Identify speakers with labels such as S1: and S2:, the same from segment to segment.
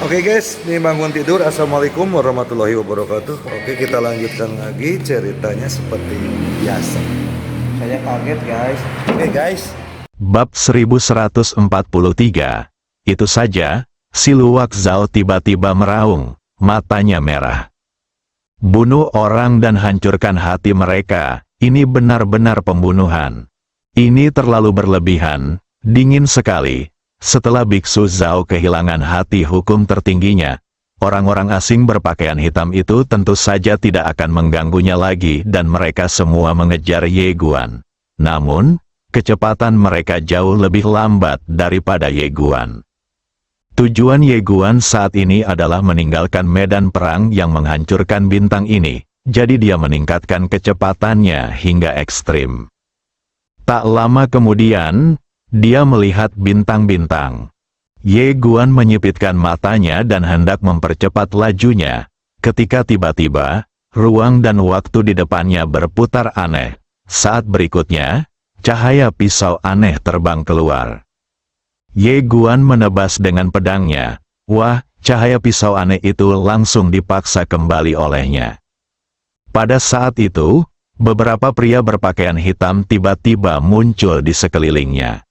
S1: Oke guys, ini bangun tidur. Assalamualaikum warahmatullahi wabarakatuh. Oke, kita lanjutkan lagi ceritanya seperti biasa. Saya kaget guys. Oke guys.
S2: Bab 1143. Itu saja, si Luwak Zhao tiba-tiba meraung, matanya merah. Bunuh orang dan hancurkan hati mereka, ini benar-benar pembunuhan. Ini terlalu berlebihan, dingin sekali. Setelah Biksu Zhao kehilangan hati hukum tertingginya, orang-orang asing berpakaian hitam itu tentu saja tidak akan mengganggunya lagi dan mereka semua mengejar Ye Guan. Namun, kecepatan mereka jauh lebih lambat daripada Ye Guan. Tujuan Ye Guan saat ini adalah meninggalkan medan perang yang menghancurkan bintang ini, jadi dia meningkatkan kecepatannya hingga ekstrim. Tak lama kemudian, dia melihat bintang-bintang. Ye Guan menyipitkan matanya dan hendak mempercepat lajunya, ketika tiba-tiba, ruang dan waktu di depannya berputar aneh. Saat berikutnya, cahaya pisau aneh terbang keluar. Ye Guan menebas dengan pedangnya. Wah, cahaya pisau aneh itu langsung dipaksa kembali olehnya. Pada saat itu, beberapa pria berpakaian hitam tiba-tiba muncul di sekelilingnya.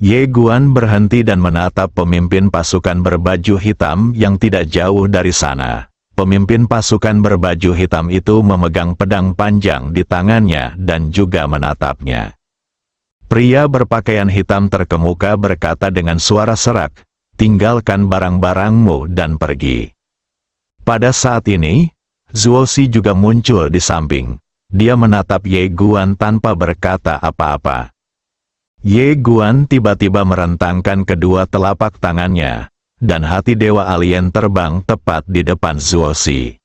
S2: Ye Guan berhenti dan menatap pemimpin pasukan berbaju hitam yang tidak jauh dari sana. Pemimpin pasukan berbaju hitam itu memegang pedang panjang di tangannya dan juga menatapnya. Pria berpakaian hitam terkemuka berkata dengan suara serak, "Tinggalkan barang-barangmu dan pergi." Pada saat ini, Zuo Si juga muncul di samping. Dia menatap Ye Guan tanpa berkata apa-apa. Ye Guan tiba-tiba merentangkan kedua telapak tangannya, dan hati dewa alien terbang tepat di depan Zuo Si.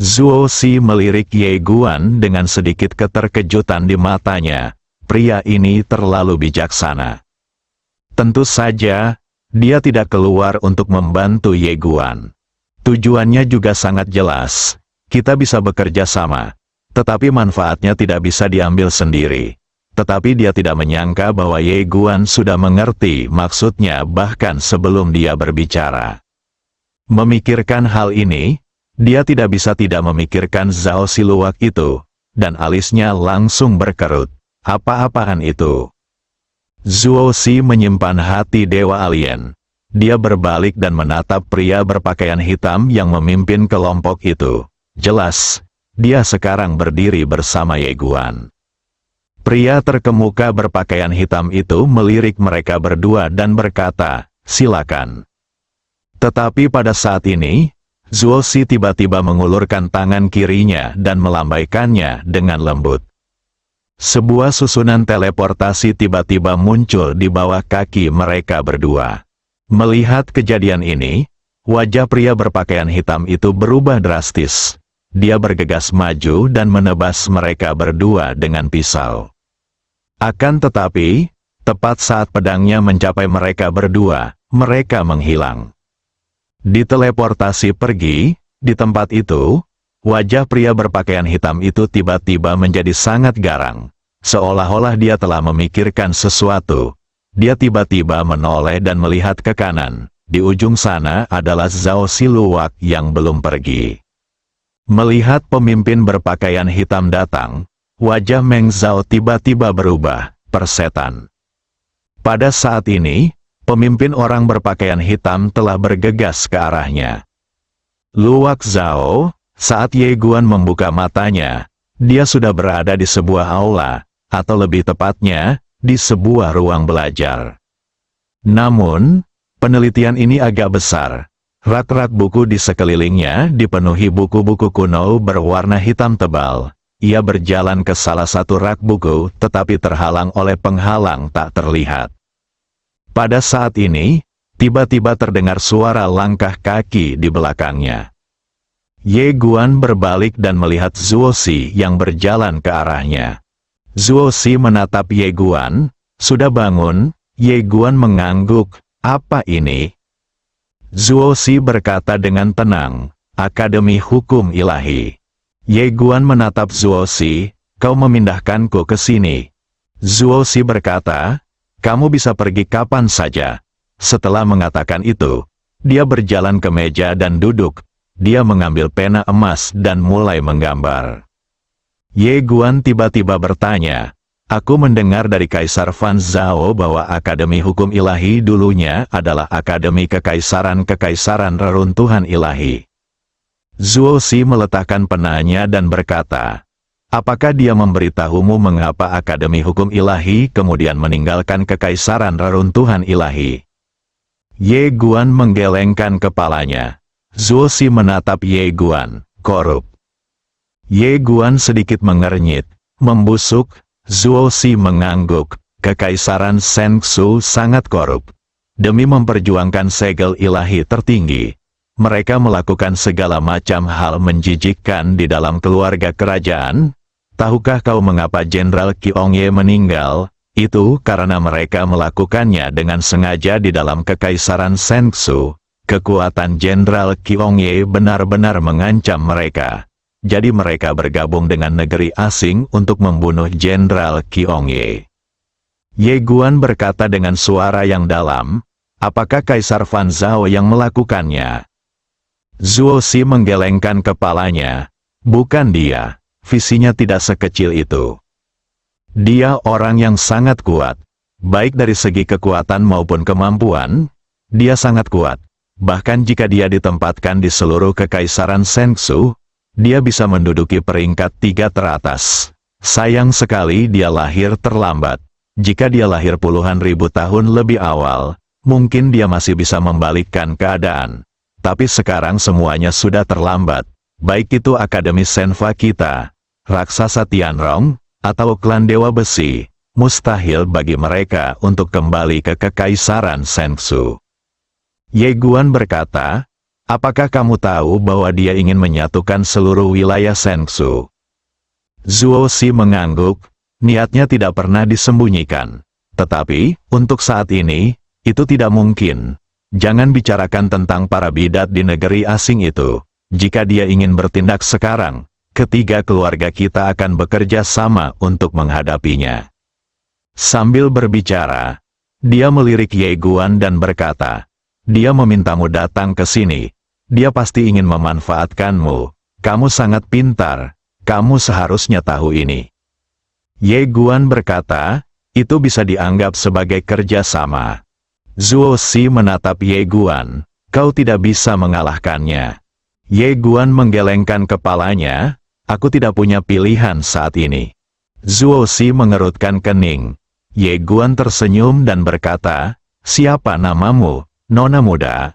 S2: Zuo Si melirik Ye Guan dengan sedikit keterkejutan di matanya. Pria ini terlalu bijaksana. Tentu saja, dia tidak keluar untuk membantu Ye Guan. Tujuannya juga sangat jelas, kita bisa bekerja sama, tetapi manfaatnya tidak bisa diambil sendiri. Tetapi dia tidak menyangka bahwa Ye Guan sudah mengerti maksudnya bahkan sebelum dia berbicara. Memikirkan hal ini, dia tidak bisa tidak memikirkan Zhao Siluak itu, dan alisnya langsung berkerut. Apa-apaan itu? Zuo Si menyimpan hati dewa alien. Dia berbalik dan menatap pria berpakaian hitam yang memimpin kelompok itu. Jelas, dia sekarang berdiri bersama Ye Guan. Pria terkemuka berpakaian hitam itu melirik mereka berdua dan berkata, "Silakan." Tetapi pada saat ini, Zuo Si tiba-tiba mengulurkan tangan kirinya dan melambaikannya dengan lembut. Sebuah susunan teleportasi tiba-tiba muncul di bawah kaki mereka berdua. Melihat kejadian ini, wajah pria berpakaian hitam itu berubah drastis. Dia bergegas maju dan menebas mereka berdua dengan pisau. Akan tetapi, tepat saat pedangnya mencapai mereka berdua, mereka menghilang. Diteleportasi pergi, di tempat itu, wajah pria berpakaian hitam itu tiba-tiba menjadi sangat garang. Seolah-olah dia telah memikirkan sesuatu. Dia tiba-tiba menoleh dan melihat ke kanan. Di ujung sana adalah Zhao Siluak yang belum pergi. Melihat pemimpin berpakaian hitam datang, wajah Meng Zhao tiba-tiba berubah, persetan. Pada saat ini, pemimpin orang berpakaian hitam telah bergegas ke arahnya. Luwak Zhao, saat Ye Guan membuka matanya, dia sudah berada di sebuah aula, atau lebih tepatnya, di sebuah ruang belajar. Namun, penelitian ini agak besar. Rak-rak buku di sekelilingnya dipenuhi buku-buku kuno berwarna hitam tebal. Ia berjalan ke salah satu rak buku, tetapi terhalang oleh penghalang tak terlihat. Pada saat ini, tiba-tiba terdengar suara langkah kaki di belakangnya. Ye Guan berbalik dan melihat Zuo Si yang berjalan ke arahnya. Zuo Si menatap Ye Guan, "Sudah bangun?" Ye Guan mengangguk, "Apa ini?" Zuo Si berkata dengan tenang, "Akademi Hukum Ilahi." Ye Guan menatap Zuo Si, "Kau memindahkanku ke sini." Zuo Si berkata, "Kamu bisa pergi kapan saja." Setelah mengatakan itu, Dia berjalan ke meja dan duduk. Dia mengambil pena emas dan mulai menggambar. Ye Guan tiba-tiba bertanya, "Aku mendengar dari Kaisar Fan Zhao bahwa Akademi Hukum Ilahi dulunya adalah Akademi Kekaisaran Reruntuhan Ilahi." Zuo Si meletakkan penanya dan berkata, "Apakah dia memberitahumu mengapa Akademi Hukum Ilahi kemudian meninggalkan Kekaisaran Reruntuhan Ilahi?" Ye Guan menggelengkan kepalanya. Zuo Si menatap Ye Guan, "Korup." Ye Guan sedikit mengernyit, membusuk. Zuo Si mengangguk, "Kekaisaran Shengsu sangat korup. Demi memperjuangkan segel ilahi tertinggi, mereka melakukan segala macam hal menjijikkan di dalam keluarga kerajaan. Tahukah kau mengapa Jenderal Qiongye meninggal? Itu karena mereka melakukannya dengan sengaja di dalam Kekaisaran Shengsu. Kekuatan Jenderal Qiongye benar-benar mengancam mereka. Jadi mereka bergabung dengan negeri asing untuk membunuh Jenderal Qiongye." Ye Guan berkata dengan suara yang dalam, "Apakah Kaisar Fan Zhao yang melakukannya?" Zuo Si menggelengkan kepalanya. "Bukan dia. Visinya tidak sekecil itu. Dia orang yang sangat kuat. Baik dari segi kekuatan maupun kemampuan, dia sangat kuat. Bahkan jika dia ditempatkan di seluruh Kekaisaran Shengsu, dia bisa menduduki peringkat 3 teratas. Sayang sekali dia lahir terlambat. Jika dia lahir puluhan ribu tahun lebih awal, mungkin dia masih bisa membalikkan keadaan. Tapi sekarang semuanya sudah terlambat. Baik itu Akademi Shenfa kita, Raksasa Tianrong, atau klan Dewa Besi, mustahil bagi mereka untuk kembali ke Kekaisaran Shengsu." Ye Guan berkata, "Apakah kamu tahu bahwa dia ingin menyatukan seluruh wilayah Shengsu?" Zuo Si mengangguk, niatnya tidak pernah disembunyikan. Tetapi, untuk saat ini, itu tidak mungkin. Jangan bicarakan tentang para bidat di negeri asing itu. Jika dia ingin bertindak sekarang, ketiga keluarga kita akan bekerja sama untuk menghadapinya. Sambil berbicara, dia melirik Ye Guan dan berkata, "Dia memintamu datang ke sini. Dia pasti ingin memanfaatkanmu. Kamu sangat pintar. Kamu seharusnya tahu ini." Ye Guan berkata, "Itu bisa dianggap sebagai kerjasama." Zuo Si menatap Ye Guan, "Kau tidak bisa mengalahkannya." Ye Guan menggelengkan kepalanya, "Aku tidak punya pilihan saat ini." Zuo Si mengerutkan kening. Ye Guan tersenyum dan berkata, "Siapa namamu, Nona muda?"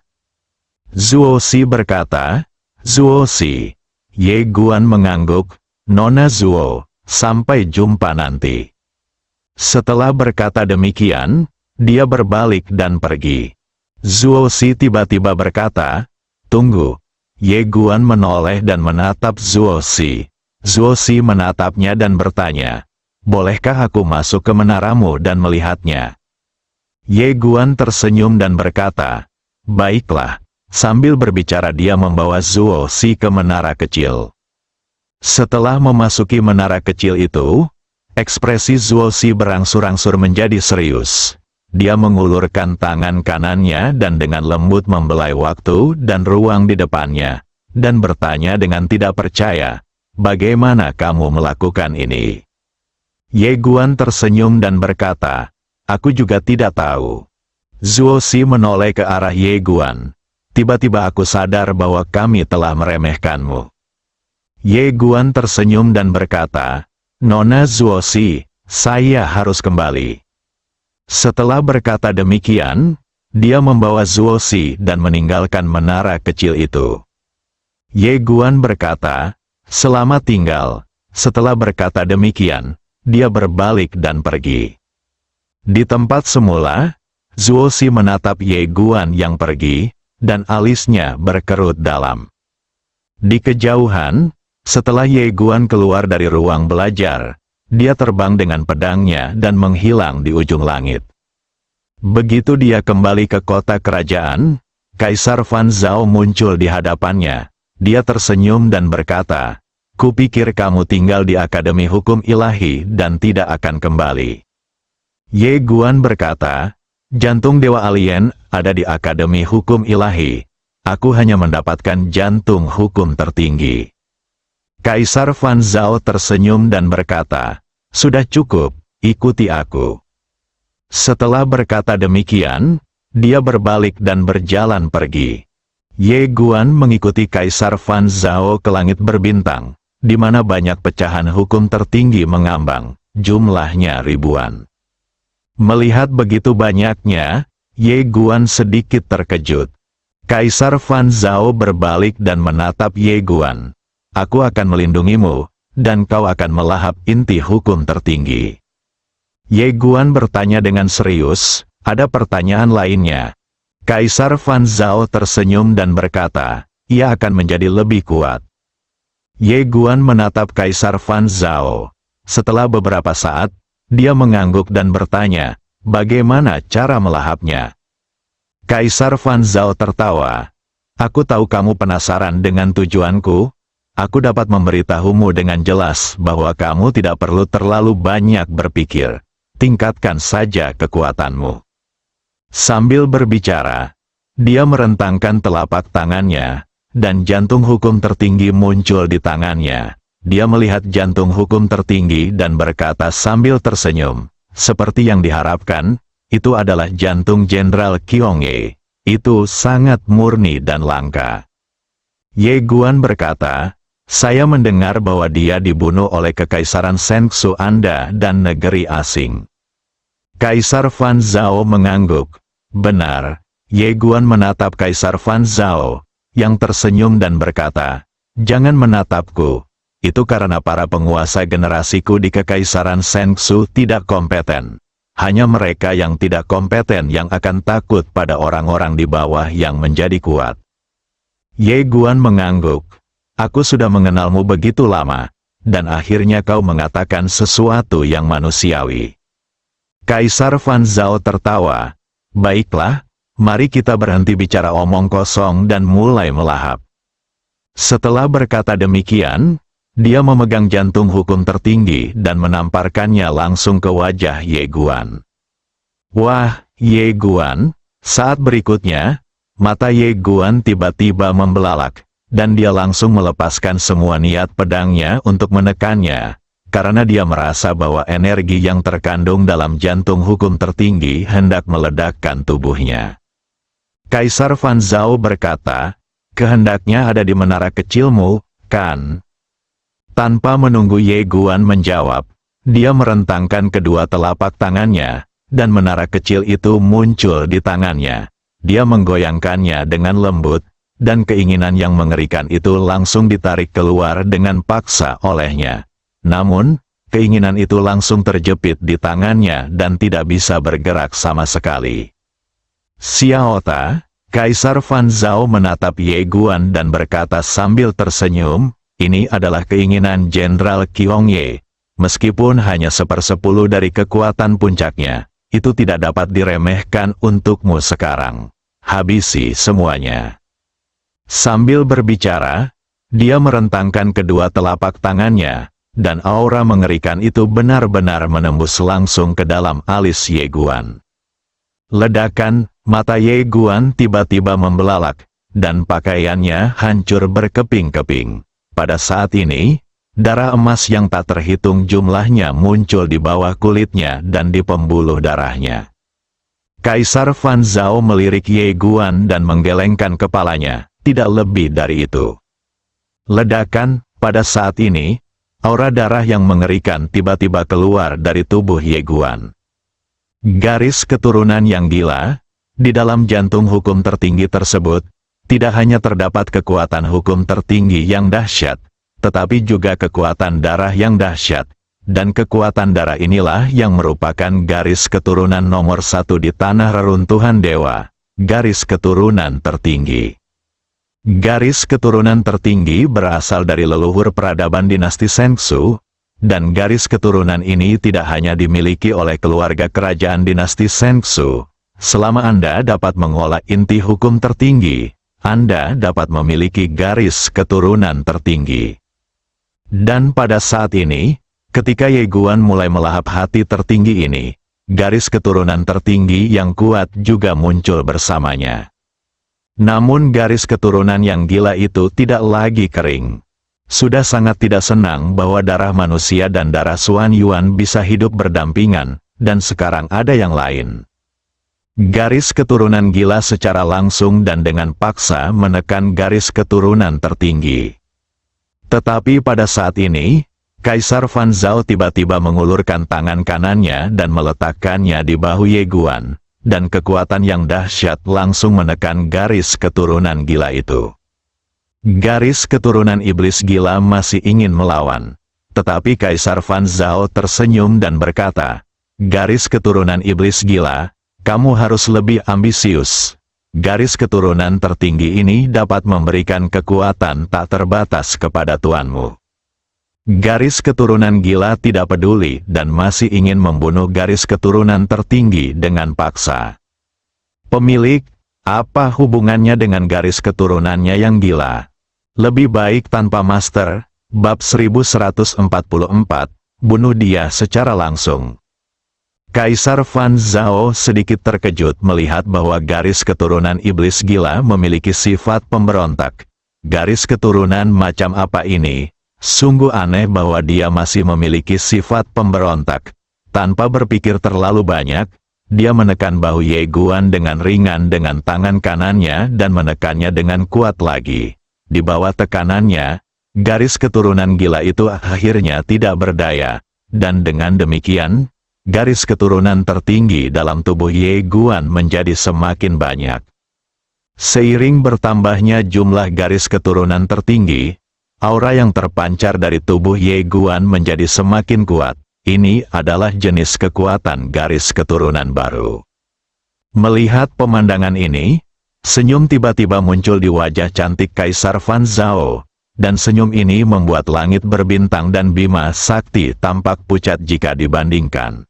S2: Zuo Si berkata, "Zuo Si." Ye Guan mengangguk, "Nona Zuo, sampai jumpa nanti." Setelah berkata demikian, dia berbalik dan pergi. Zuo Si tiba-tiba berkata, "Tunggu." Ye Guan menoleh dan menatap Zuo Si. Zuo Si menatapnya dan bertanya, "Bolehkah aku masuk ke menaramu dan melihatnya?" Ye Guan tersenyum dan berkata, "Baiklah." Sambil berbicara dia membawa Zuo Si ke menara kecil. Setelah memasuki menara kecil itu, ekspresi Zuo Si berangsur-angsur menjadi serius. Dia mengulurkan tangan kanannya dan dengan lembut membelai waktu dan ruang di depannya, dan bertanya dengan tidak percaya, "Bagaimana kamu melakukan ini?" Ye Guan tersenyum dan berkata, "Aku juga tidak tahu." Zuo Si menoleh ke arah Ye Guan. "Tiba-tiba aku sadar bahwa kami telah meremehkanmu." Ye Guan tersenyum dan berkata, "Nona Zuo Si, saya harus kembali." Setelah berkata demikian, dia membawa Zuo Si dan meninggalkan menara kecil itu. Ye Guan berkata, "Selamat tinggal." Setelah berkata demikian, dia berbalik dan pergi. Di tempat semula, Zuo Si menatap Ye Guan yang pergi, dan alisnya berkerut dalam. Di kejauhan, setelah Ye Guan keluar dari ruang belajar, dia terbang dengan pedangnya dan menghilang di ujung langit. Begitu dia kembali ke kota kerajaan, Kaisar Fan Zhao muncul di hadapannya. Dia tersenyum dan berkata, "Kupikir kamu tinggal di Akademi Hukum Ilahi dan tidak akan kembali." Ye Guan berkata, "Jantung Dewa Alien ada di Akademi Hukum Ilahi. Aku hanya mendapatkan jantung hukum tertinggi. Kaisar Fan Zhao tersenyum dan berkata, "Sudah cukup, ikuti aku." Setelah berkata demikian, dia berbalik dan berjalan pergi. Ye Guan mengikuti Kaisar Fan Zhao ke langit berbintang, di mana banyak pecahan hukum tertinggi mengambang, jumlahnya ribuan. Melihat begitu banyaknya, Ye Guan sedikit terkejut. Kaisar Fan Zhao berbalik dan menatap Ye Guan. "Aku akan melindungimu, dan kau akan melahap inti hukum tertinggi." Ye Guan bertanya dengan serius, "Ada pertanyaan lainnya?" Kaisar Fan Zhao tersenyum dan berkata, "Ia akan menjadi lebih kuat." Ye Guan menatap Kaisar Fan Zhao. Setelah beberapa saat, dia mengangguk dan bertanya, "Bagaimana cara melahapnya?" Kaisar Fan Zhao tertawa. "Aku tahu kamu penasaran dengan tujuanku. Aku dapat memberitahumu dengan jelas bahwa kamu tidak perlu terlalu banyak berpikir. Tingkatkan saja kekuatanmu." Sambil berbicara, dia merentangkan telapak tangannya, dan jantung hukum tertinggi muncul di tangannya. Dia melihat jantung hukum tertinggi dan berkata sambil tersenyum, "Seperti yang diharapkan, itu adalah jantung Jenderal Qiongye. Itu sangat murni dan langka." Ye Guan berkata, "Saya mendengar bahwa dia dibunuh oleh Kekaisaran Sengsu Anda dan negeri asing." Kaisar Fan Zhao mengangguk. "Benar." Ye Guan menatap Kaisar Fan Zhao, yang tersenyum dan berkata, "Jangan menatapku. Itu karena para penguasa generasiku di Kekaisaran Sengsu tidak kompeten. Hanya mereka yang tidak kompeten yang akan takut pada orang-orang di bawah yang menjadi kuat." Ye Guan mengangguk. "Aku sudah mengenalmu begitu lama, dan akhirnya kau mengatakan sesuatu yang manusiawi." Kaisar Fan Zhao tertawa. "Baiklah, mari kita berhenti bicara omong kosong dan mulai melahap." Setelah berkata demikian, dia memegang jantung hukum tertinggi dan menamparkannya langsung ke wajah Ye Guan. Wah, Ye Guan! Saat berikutnya, mata Ye Guan tiba-tiba membelalak, dan dia langsung melepaskan semua niat pedangnya untuk menekannya, karena dia merasa bahwa energi yang terkandung dalam jantung hukum tertinggi hendak meledakkan tubuhnya. Kaisar Fan Zhao berkata, "Kehendaknya ada di menara kecilmu, kan?" Tanpa menunggu Ye Guan menjawab, dia merentangkan kedua telapak tangannya, dan menara kecil itu muncul di tangannya. Dia menggoyangkannya dengan lembut, dan keinginan yang mengerikan itu langsung ditarik keluar dengan paksa olehnya. Namun, keinginan itu langsung terjepit di tangannya dan tidak bisa bergerak sama sekali. "Xiaota," Kaisar Fan Zhao menatap Ye Guan dan berkata sambil tersenyum, "Ini adalah keinginan Jenderal Qiongye. Meskipun hanya 1/10 dari kekuatan puncaknya, itu tidak dapat diremehkan untukmu sekarang. Habisi semuanya." Sambil berbicara, dia merentangkan kedua telapak tangannya, dan aura mengerikan itu benar-benar menembus langsung ke dalam alis Ye Guan. Ledakan, mata Ye Guan tiba-tiba membelalak, dan pakaiannya hancur berkeping-keping. Pada saat ini, darah emas yang tak terhitung jumlahnya muncul di bawah kulitnya dan di pembuluh darahnya. Kaisar Fan Zhao melirik Ye Guan dan menggelengkan kepalanya, tidak lebih dari itu. Ledakan, pada saat ini, aura darah yang mengerikan tiba-tiba keluar dari tubuh Ye Guan. Garis keturunan yang gila, di dalam jantung hukum tertinggi tersebut, tidak hanya terdapat kekuatan hukum tertinggi yang dahsyat, tetapi juga kekuatan darah yang dahsyat, dan kekuatan darah inilah yang merupakan garis keturunan nomor 1 di tanah reruntuhan dewa, garis keturunan tertinggi. Garis keturunan tertinggi berasal dari leluhur peradaban dinasti Sengsu, dan garis keturunan ini tidak hanya dimiliki oleh keluarga kerajaan dinasti Sengsu. Selama Anda dapat mengolah inti hukum tertinggi, Anda dapat memiliki garis keturunan tertinggi. Dan pada saat ini, ketika Ye Guan mulai melahap hati tertinggi ini, garis keturunan tertinggi yang kuat juga muncul bersamanya. Namun garis keturunan yang gila itu tidak lagi kering. Sudah sangat tidak senang bahwa darah manusia dan darah Xuan Yuan bisa hidup berdampingan, dan sekarang ada yang lain. Garis keturunan gila secara langsung dan dengan paksa menekan garis keturunan tertinggi. Tetapi pada saat ini, Kaisar Fan Zhao tiba-tiba mengulurkan tangan kanannya dan meletakkannya di bahu Ye Guan, dan kekuatan yang dahsyat langsung menekan garis keturunan gila itu. Garis keturunan iblis gila masih ingin melawan, tetapi Kaisar Fan Zhao tersenyum dan berkata, "Garis keturunan iblis gila, kamu harus lebih ambisius. Garis keturunan tertinggi ini dapat memberikan kekuatan tak terbatas kepada tuanmu." Garis keturunan gila tidak peduli dan masih ingin membunuh garis keturunan tertinggi dengan paksa. Pemilik, apa hubungannya dengan garis keturunannya yang gila? Lebih baik tanpa master. Bab 1144, bunuh dia secara langsung. Kaisar Fan Zhao sedikit terkejut melihat bahwa garis keturunan iblis gila memiliki sifat pemberontak. Garis keturunan macam apa ini? Sungguh aneh bahwa dia masih memiliki sifat pemberontak. Tanpa berpikir terlalu banyak, dia menekan bahu Ye Guan dengan ringan dengan tangan kanannya dan menekannya dengan kuat lagi. Di bawah tekanannya, garis keturunan gila itu akhirnya tidak berdaya, dan dengan demikian, garis keturunan tertinggi dalam tubuh Ye Guan menjadi semakin banyak. Seiring bertambahnya jumlah garis keturunan tertinggi, aura yang terpancar dari tubuh Ye Guan menjadi semakin kuat. Ini adalah jenis kekuatan garis keturunan baru. Melihat pemandangan ini, senyum tiba-tiba muncul di wajah cantik Kaisar Fan Zhao, dan senyum ini membuat langit berbintang dan Bima Sakti tampak pucat jika dibandingkan.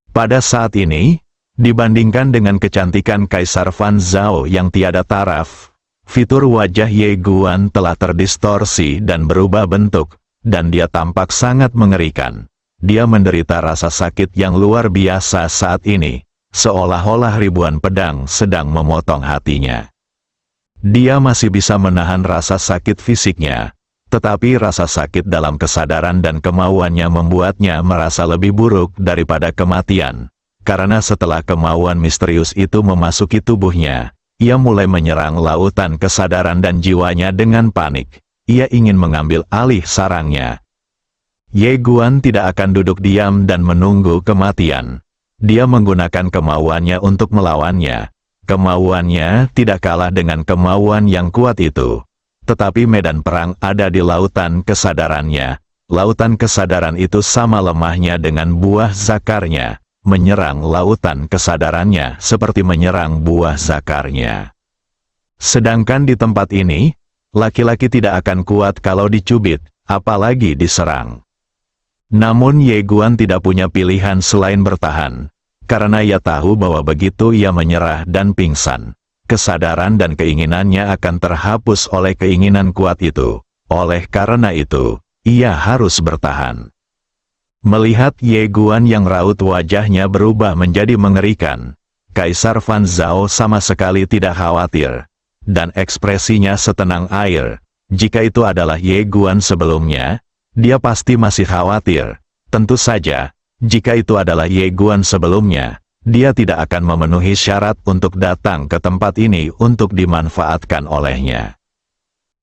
S2: Pada saat ini, dibandingkan dengan kecantikan Kaisar Fan Zhao yang tiada taraf, fitur wajah Ye Guan telah terdistorsi dan berubah bentuk, dan dia tampak sangat mengerikan. Dia menderita rasa sakit yang luar biasa saat ini, seolah-olah ribuan pedang sedang memotong hatinya. Dia masih bisa menahan rasa sakit fisiknya, tetapi rasa sakit dalam kesadaran dan kemauannya membuatnya merasa lebih buruk daripada kematian. Karena setelah kemauan misterius itu memasuki tubuhnya, ia mulai menyerang lautan kesadaran dan jiwanya dengan panik. Ia ingin mengambil alih sarangnya. Ye Guan tidak akan duduk diam dan menunggu kematian. Dia menggunakan kemauannya untuk melawannya. Kemauannya tidak kalah dengan kemauan yang kuat itu. Tetapi medan perang ada di lautan kesadarannya. Lautan kesadaran itu sama lemahnya dengan buah zakarnya. Menyerang lautan kesadarannya seperti menyerang buah zakarnya. Sedangkan di tempat ini, laki-laki tidak akan kuat kalau dicubit, apalagi diserang. Namun Ye Guan tidak punya pilihan selain bertahan, karena ia tahu bahwa begitu ia menyerah dan pingsan, kesadaran dan keinginannya akan terhapus oleh keinginan kuat itu. Oleh karena itu, ia harus bertahan. Melihat Ye Guan yang raut wajahnya berubah menjadi mengerikan, Kaisar Fan Zhao sama sekali tidak khawatir, dan ekspresinya setenang air. Jika itu adalah Ye Guan sebelumnya, dia pasti masih khawatir. Tentu saja, jika itu adalah Ye Guan sebelumnya, dia tidak akan memenuhi syarat untuk datang ke tempat ini untuk dimanfaatkan olehnya.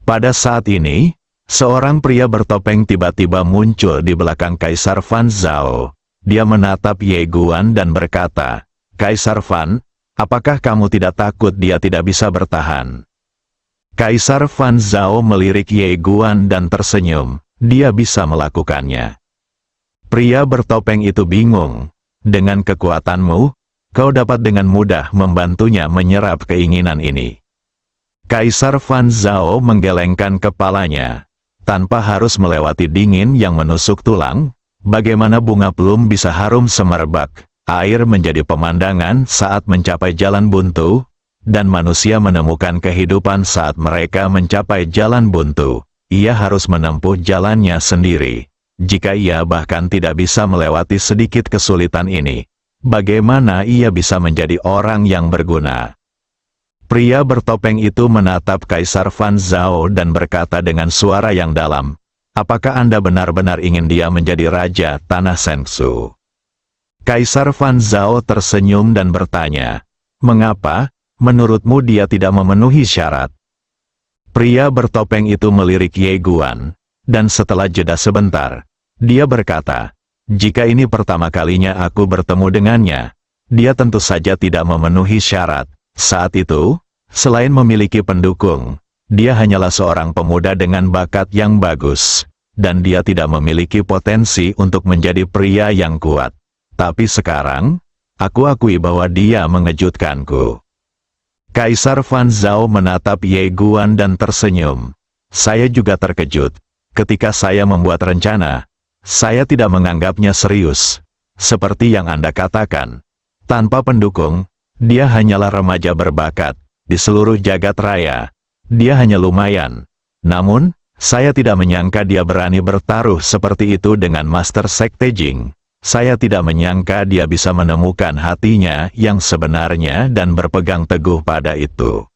S2: Pada saat ini, seorang pria bertopeng tiba-tiba muncul di belakang Kaisar Fan Zhao. Dia menatap Ye Guan dan berkata, "Kaisar Fan, apakah kamu tidak takut dia tidak bisa bertahan?" Kaisar Fan Zhao melirik Ye Guan dan tersenyum. Dia bisa melakukannya. Pria bertopeng itu bingung. Dengan kekuatanmu, kau dapat dengan mudah membantunya menyerap keinginan ini. Kaisar Fan Zhao menggelengkan kepalanya. Tanpa harus melewati dingin yang menusuk tulang, bagaimana bunga plum bisa harum semerbak? Air menjadi pemandangan saat mencapai jalan buntu, dan manusia menemukan kehidupan saat mereka mencapai jalan buntu. Ia harus menempuh jalannya sendiri. Jika ia bahkan tidak bisa melewati sedikit kesulitan ini, bagaimana ia bisa menjadi orang yang berguna? Pria bertopeng itu menatap Kaisar Fan Zhao dan berkata dengan suara yang dalam, apakah Anda benar-benar ingin dia menjadi raja tanah Shenzhou? Kaisar Fan Zhao tersenyum dan bertanya, mengapa, menurutmu dia tidak memenuhi syarat? Pria bertopeng itu melirik Ye Guan, dan setelah jeda sebentar, dia berkata, jika ini pertama kalinya aku bertemu dengannya, dia tentu saja tidak memenuhi syarat. Saat itu, selain memiliki pendukung, dia hanyalah seorang pemuda dengan bakat yang bagus, dan dia tidak memiliki potensi untuk menjadi pria yang kuat. Tapi sekarang, aku akui bahwa dia mengejutkanku. Kaisar Fan Zhao menatap Ye Guan dan tersenyum. Saya juga terkejut. Ketika saya membuat rencana, saya tidak menganggapnya serius. Seperti yang Anda katakan, tanpa pendukung, dia hanyalah remaja berbakat. Di seluruh jagat raya, dia hanya lumayan. Namun, saya tidak menyangka dia berani bertaruh seperti itu dengan Master Sekte Jing. Saya tidak menyangka dia bisa menemukan hatinya yang sebenarnya dan berpegang teguh pada itu.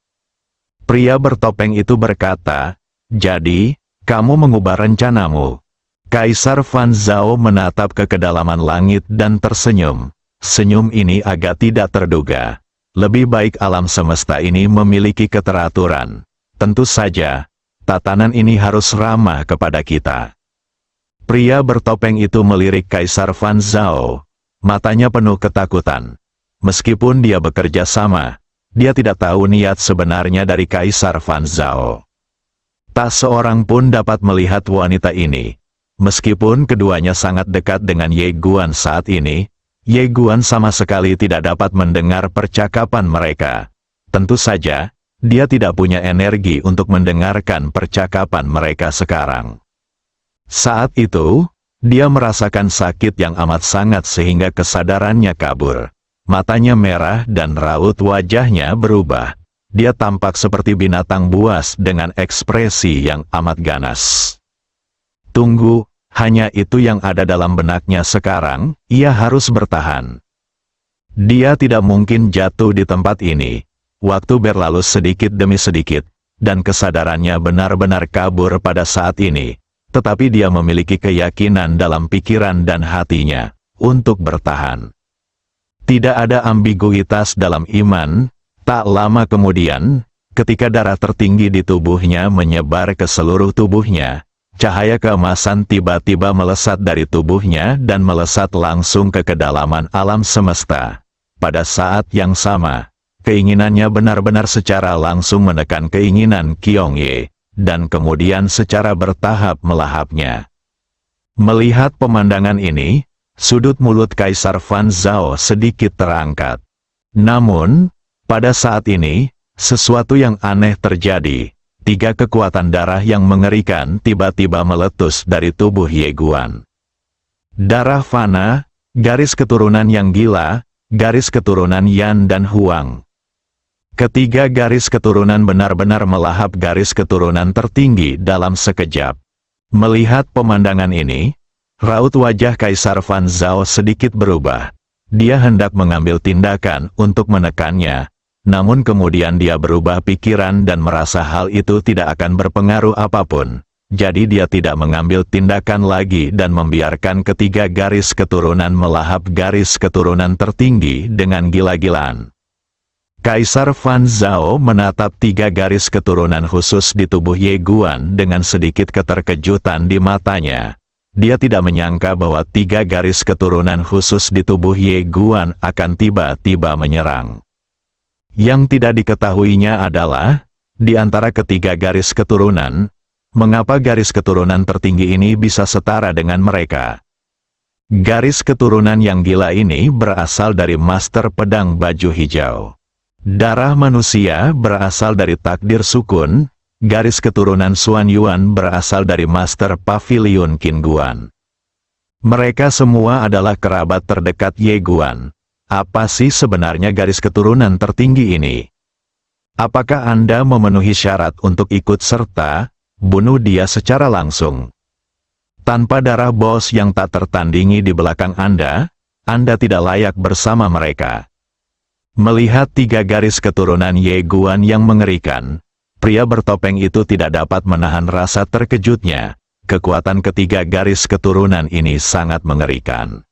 S2: Pria bertopeng itu berkata, jadi, kamu mengubah rencanamu. Kaisar Fan Zhao menatap ke kedalaman langit dan tersenyum. Senyum ini agak tidak terduga. Lebih baik alam semesta ini memiliki keteraturan. Tentu saja, tatanan ini harus ramah kepada kita. Pria bertopeng itu melirik Kaisar Fan Zhao. Matanya penuh ketakutan. Meskipun dia bekerja sama, dia tidak tahu niat sebenarnya dari Kaisar Fan Zhao. Tak seorang pun dapat melihat wanita ini. Meskipun keduanya sangat dekat dengan Ye Guan saat ini, Ye Guan sama sekali tidak dapat mendengar percakapan mereka. Tentu saja, dia tidak punya energi untuk mendengarkan percakapan mereka sekarang. Saat itu, dia merasakan sakit yang amat sangat sehingga kesadarannya kabur. Matanya merah dan raut wajahnya berubah. Dia tampak seperti binatang buas dengan ekspresi yang amat ganas. Tunggu, hanya itu yang ada dalam benaknya sekarang, ia harus bertahan. Dia tidak mungkin jatuh di tempat ini. Waktu berlalu sedikit demi sedikit, dan kesadarannya benar-benar kabur pada saat ini. Tetapi dia memiliki keyakinan dalam pikiran dan hatinya, untuk bertahan. Tidak ada ambiguitas dalam iman. Tak lama kemudian, ketika darah tertinggi di tubuhnya menyebar ke seluruh tubuhnya, cahaya keemasan tiba-tiba melesat dari tubuhnya dan melesat langsung ke kedalaman alam semesta. Pada saat yang sama, keinginannya benar-benar secara langsung menekan keinginan Qiongye, dan kemudian secara bertahap melahapnya. Melihat pemandangan ini, sudut mulut Kaisar Fan Zhao sedikit terangkat. Namun, pada saat ini, sesuatu yang aneh terjadi. 3 kekuatan darah yang mengerikan tiba-tiba meletus dari tubuh Ye Guan. Darah fana, garis keturunan yang gila, garis keturunan Yan dan Huang. Ketiga garis keturunan benar-benar melahap garis keturunan tertinggi dalam sekejap. Melihat pemandangan ini, raut wajah Kaisar Fan Zhao sedikit berubah. Dia hendak mengambil tindakan untuk menekannya. Namun kemudian dia berubah pikiran dan merasa hal itu tidak akan berpengaruh apapun. Jadi dia tidak mengambil tindakan lagi dan membiarkan ketiga garis keturunan melahap garis keturunan tertinggi dengan gila-gilaan. Kaisar Fan Zhao menatap 3 garis keturunan khusus di tubuh Ye Guan dengan sedikit keterkejutan di matanya. Dia tidak menyangka bahwa 3 garis keturunan khusus di tubuh Ye Guan akan tiba-tiba menyerang. Yang tidak diketahuinya adalah, di antara ketiga garis keturunan, mengapa garis keturunan tertinggi ini bisa setara dengan mereka. Garis keturunan yang gila ini berasal dari Master Pedang Baju Hijau. Darah manusia berasal dari takdir sukun, garis keturunan Xuan Yuan berasal dari Master Pavilion Qin Guan. Mereka semua adalah kerabat terdekat Ye Guan. Apa sih sebenarnya garis keturunan tertinggi ini? Apakah Anda memenuhi syarat untuk ikut serta, bunuh dia secara langsung? Tanpa darah bos yang tak tertandingi di belakang Anda Anda tidak layak bersama mereka. Melihat 3 garis keturunan Ye Guan yang mengerikan, pria bertopeng itu tidak dapat menahan rasa terkejutnya. Kekuatan ketiga garis keturunan ini sangat mengerikan.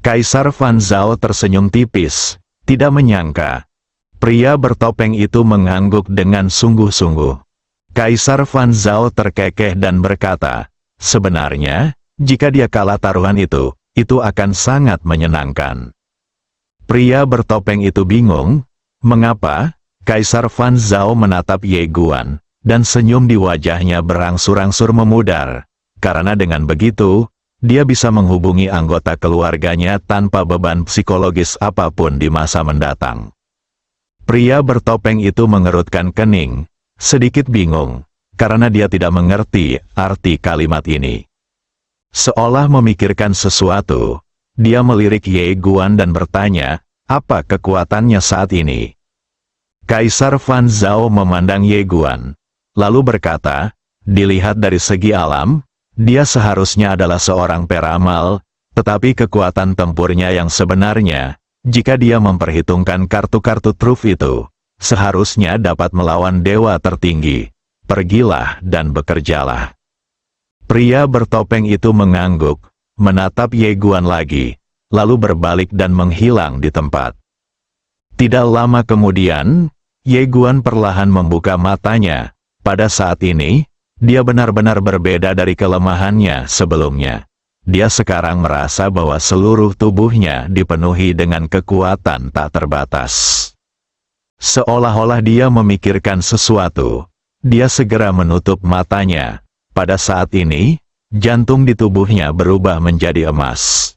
S2: Kaisar Fan Zhao tersenyum tipis, tidak menyangka. Pria bertopeng itu mengangguk dengan sungguh-sungguh. Kaisar Fan Zhao terkekeh dan berkata, sebenarnya, jika dia kalah taruhan itu akan sangat menyenangkan. Pria bertopeng itu bingung, mengapa? Kaisar Fan Zhao menatap Ye Guan, dan senyum di wajahnya berangsur-angsur memudar. Karena dengan begitu, dia bisa menghubungi anggota keluarganya tanpa beban psikologis apapun di masa mendatang. Pria bertopeng itu mengerutkan kening, sedikit bingung, karena dia tidak mengerti arti kalimat ini. Seolah memikirkan sesuatu, dia melirik Ye Guan dan bertanya, apa kekuatannya saat ini? Kaisar Fan Zhao memandang Ye Guan, lalu berkata, dilihat dari segi alam, dia seharusnya adalah seorang peramal, tetapi kekuatan tempurnya yang sebenarnya, jika dia memperhitungkan kartu-kartu truf itu, seharusnya dapat melawan dewa tertinggi. Pergilah dan bekerjalah. Pria bertopeng itu mengangguk, menatap Ye Guan lagi, lalu berbalik dan menghilang di tempat. Tidak lama kemudian, Ye Guan perlahan membuka matanya. Pada saat ini, dia benar-benar berbeda dari kelemahannya sebelumnya. Dia sekarang merasa bahwa seluruh tubuhnya dipenuhi dengan kekuatan tak terbatas. Seolah-olah dia memikirkan sesuatu, dia segera menutup matanya. Pada saat ini, jantung di tubuhnya berubah menjadi emas.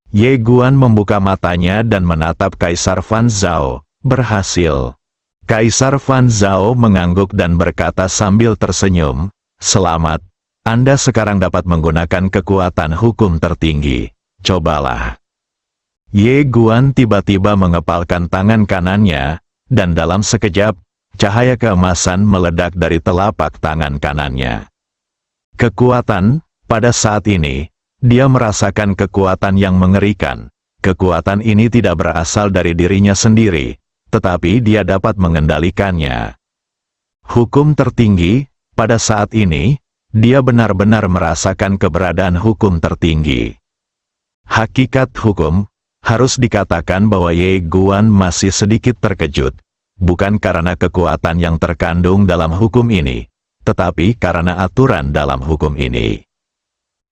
S2: Ye Guan membuka matanya dan menatap Kaisar Fan Zhao. Berhasil. Kaisar Fan Zhao mengangguk dan berkata sambil tersenyum, selamat, Anda sekarang dapat menggunakan kekuatan hukum tertinggi. Cobalah. Ye Guan tiba-tiba mengepalkan tangan kanannya, dan dalam sekejap, cahaya keemasan meledak dari telapak tangan kanannya. Kekuatan, pada saat ini, dia merasakan kekuatan yang mengerikan. Kekuatan ini tidak berasal dari dirinya sendiri, tetapi dia dapat mengendalikannya. Hukum tertinggi, pada saat ini, dia benar-benar merasakan keberadaan hukum tertinggi. Hakikat hukum, harus dikatakan bahwa Ye Guan masih sedikit terkejut, bukan karena kekuatan yang terkandung dalam hukum ini, tetapi karena aturan dalam hukum ini.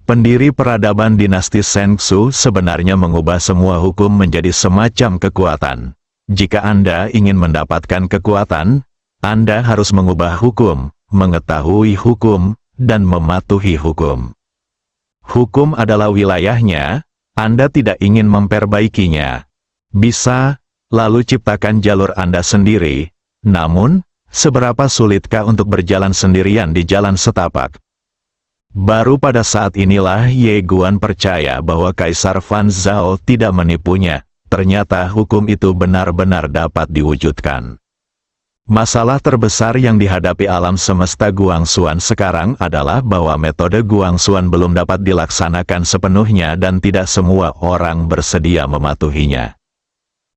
S2: Pendiri peradaban dinasti Shengsu sebenarnya mengubah semua hukum menjadi semacam kekuatan. Jika Anda ingin mendapatkan kekuatan, Anda harus mengubah hukum, mengetahui hukum, dan mematuhi hukum. Hukum adalah wilayahnya, Anda tidak ingin memperbaikinya. Bisa, lalu ciptakan jalur Anda sendiri, namun, seberapa sulitkah untuk berjalan sendirian di jalan setapak? Baru pada saat inilah Ye Guan percaya bahwa Kaisar Fan Zhao tidak menipunya. Ternyata hukum itu benar-benar dapat diwujudkan. Masalah terbesar yang dihadapi alam semesta Guangxuan sekarang adalah bahwa metode Guangxuan belum dapat dilaksanakan sepenuhnya dan tidak semua orang bersedia mematuhinya.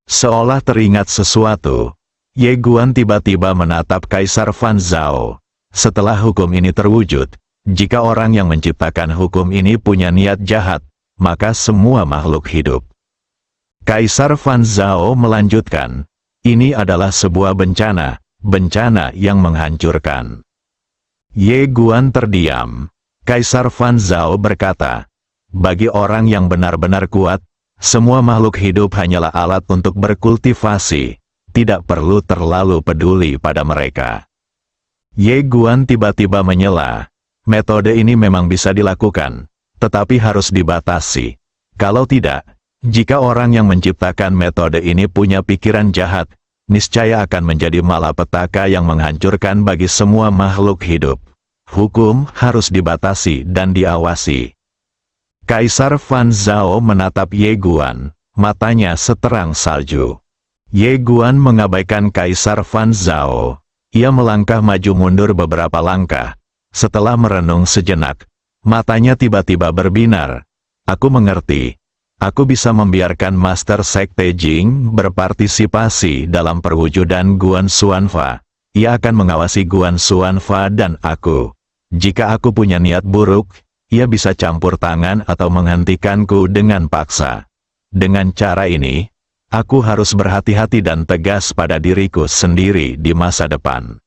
S2: Seolah teringat sesuatu, Ye Guan tiba-tiba menatap Kaisar Fan Zhao. Setelah hukum ini terwujud, jika orang yang menciptakan hukum ini punya niat jahat, maka semua makhluk hidup. Kaisar Fan Zhao melanjutkan, ini adalah sebuah bencana, bencana yang menghancurkan. Ye Guan terdiam. Kaisar Fan Zhao berkata, bagi orang yang benar-benar kuat, semua makhluk hidup hanyalah alat untuk berkultivasi, tidak perlu terlalu peduli pada mereka. Ye Guan tiba-tiba menyela, metode ini memang bisa dilakukan, tetapi harus dibatasi. Kalau tidak, jika orang yang menciptakan metode ini punya pikiran jahat, niscaya akan menjadi malapetaka yang menghancurkan bagi semua makhluk hidup. Hukum harus dibatasi dan diawasi. Kaisar Fan Zhao menatap Ye Guan, matanya seterang salju. Ye Guan mengabaikan Kaisar Fan Zhao. Ia melangkah maju mundur beberapa langkah. Setelah merenung sejenak, matanya tiba-tiba berbinar. Aku mengerti. aku bisa membiarkan Master Sekte Jing berpartisipasi dalam perwujudan Guan Xuanfa. Ia akan mengawasi Guan Xuanfa dan aku. Jika aku punya niat buruk, ia bisa campur tangan atau menghentikanku dengan paksa. Dengan cara ini, aku harus berhati-hati dan tegas pada diriku sendiri di masa depan.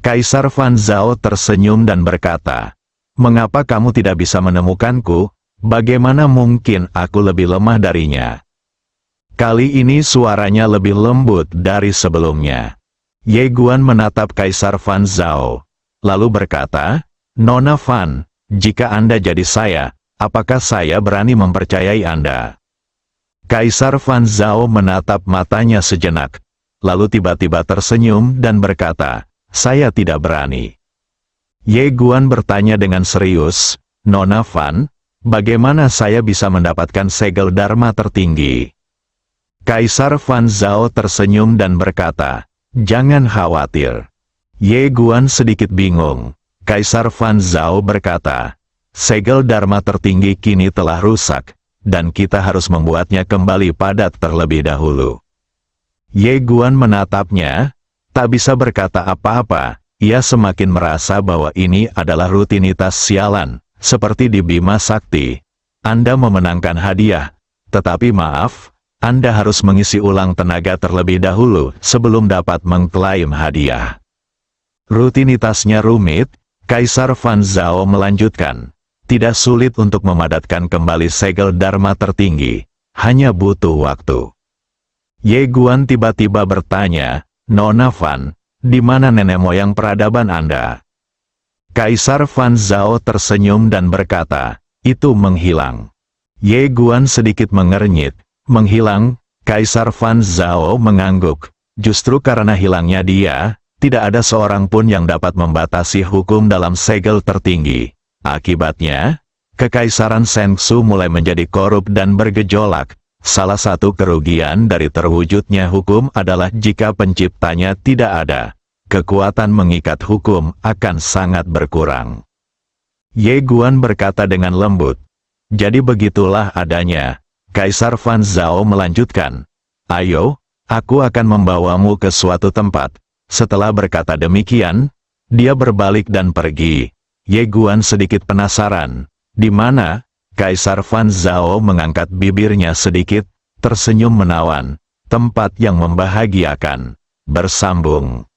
S2: Kaisar Fan Zhao tersenyum dan berkata, "Mengapa kamu tidak bisa menemukanku? Bagaimana mungkin aku lebih lemah darinya?" Kali ini suaranya lebih lembut dari sebelumnya. Ye Guan menatap Kaisar Fan Zhao, lalu berkata, "Nona Fan, jika Anda jadi saya, apakah saya berani mempercayai Anda?" Kaisar Fan Zhao menatap matanya sejenak, lalu tiba-tiba tersenyum dan berkata, "Saya tidak berani." Ye Guan bertanya dengan serius, "Nona Fan, bagaimana saya bisa mendapatkan segel Dharma tertinggi?" Kaisar Fan Zhao tersenyum dan berkata, "Jangan khawatir." Ye Guan sedikit bingung. Kaisar Fan Zhao berkata, "Segel Dharma tertinggi kini telah rusak, dan kita harus membuatnya kembali padat terlebih dahulu." Ye Guan menatapnya, tak bisa berkata apa-apa. Ia semakin merasa bahwa ini adalah rutinitas sialan, seperti di Bima Sakti. Anda memenangkan hadiah, tetapi maaf, Anda harus mengisi ulang tenaga terlebih dahulu sebelum dapat mengklaim hadiah. Rutinitasnya rumit, Kaisar Fan Zhao melanjutkan. Tidak sulit untuk memadatkan kembali segel Dharma tertinggi, hanya butuh waktu. Ye Guan tiba-tiba bertanya, "Nona Fan, di mana nenek moyang peradaban Anda?" Kaisar Fan Zhao tersenyum dan berkata, "Itu menghilang." Ye Guan sedikit mengernyit. "Menghilang?" Kaisar Fan Zhao mengangguk. Justru karena hilangnya dia, tidak ada seorang pun yang dapat membatasi hukum dalam segel tertinggi. Akibatnya, Kekaisaran Shengsu mulai menjadi korup dan bergejolak. Salah satu kerugian dari terwujudnya hukum adalah jika penciptanya tidak ada, kekuatan mengikat hukum akan sangat berkurang. Ye Guan berkata dengan lembut, "Jadi begitulah adanya." Kaisar Fan Zhao melanjutkan, "Ayo, aku akan membawamu ke suatu tempat." Setelah berkata demikian, dia berbalik dan pergi. Ye Guan sedikit penasaran. "Di mana?" Kaisar Fan Zhao mengangkat bibirnya sedikit, tersenyum menawan. "Tempat yang membahagiakan." Bersambung.